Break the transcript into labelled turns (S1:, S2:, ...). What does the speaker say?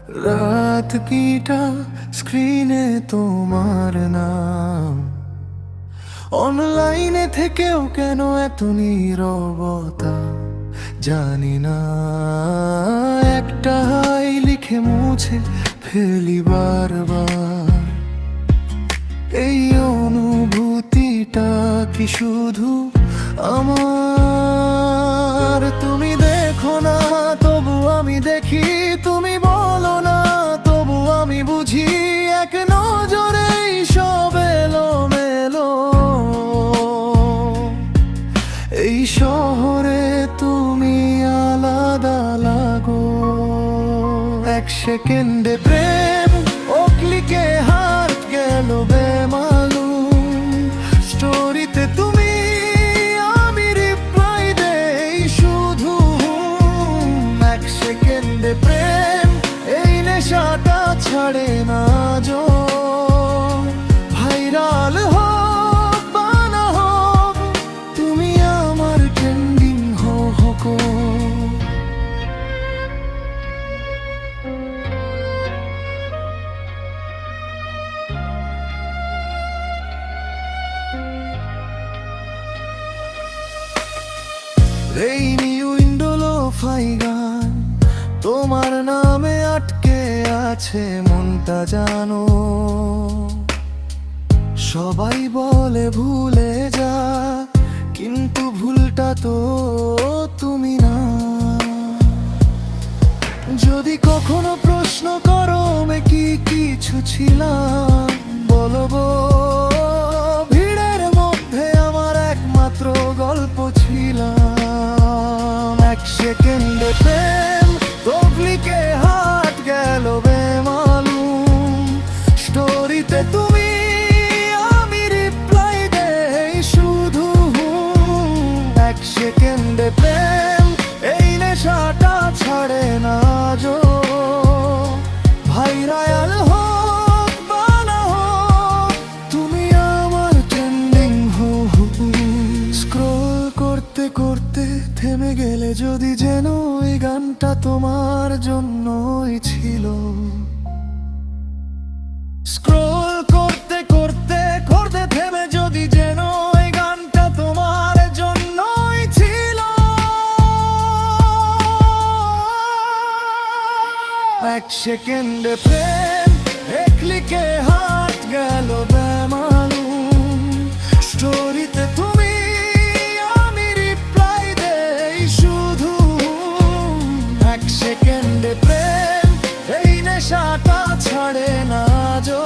S1: রাত কিটা স্ক্রিনে তোমার নাম, অনলাইনে থেকেও কেন এত নীরবতা জানি না। একটা হাই লিখে মুছে ফেলি বারবার। এই অনুভূতিটা কি শুধু আমার? তুমি দেখো না তবু আমি দেখি, তুমি বলো না তবু আমি বুঝি। এক নজরেই সব এলোমেলো। এই শহরে তুমি আলাদা লাগো। এক সেকেন্ডে প্রেম, ও ক্লিকে হার্ট গেল বেমালুম। স্টোরিতে তুমি, আমি রিপ্লাই দেই শুধু। এক সেকেন্ডে প্রেম, এই নেশাটা ছাড়ে না যো। ভাইরাল হোক বা না হোক, তুমি আমার ট্রেন্ডিং হোক। এই নিউ ইন্ডোলো ফাই গান, তোমার নামে আটকে আছে মনটা জানো। সবাই বলে ভুলে যা, কিন্তু ভুলটা তো তুমি না। যদি কখনো প্রশ্ন করো আমি কি কিছু ছিলাম, বলবো ভিড়ের মধ্যে আমার একমাত্র গল্প ছিলাম। এক সেকেন্ডে প্রেম, তবলিকে হাট গেল বেমালুম। স্টোরিতে তুমি, আমি রিপ্লাই দেই শুধু। এক সেকেন্ডে প্রেম, এই নেশাটা ছাড়ে না যো। ভাইরাল হোক বা না হোক, তুমি আমার ট্রেন্ডিং হোক। স্ক্রল করতে করতে থেমে গেলে যদি, যেন এই গানটা তোমার জন্যই ছিল। স্ক্রল করতে করতে করতে থেমে যদি, যেন এই গানটা তোমার জন্যই ছিল। এক সেকেন্ডে প্রেম, এক ক্লিকে হার্ট গেল বেমালুম। স্টোরিতে তুমি, আমি রিপ্লাই দেই শুধু। এক সেকেন্ডে প্রেম, এই নেশাটা ছাড়ে না যো।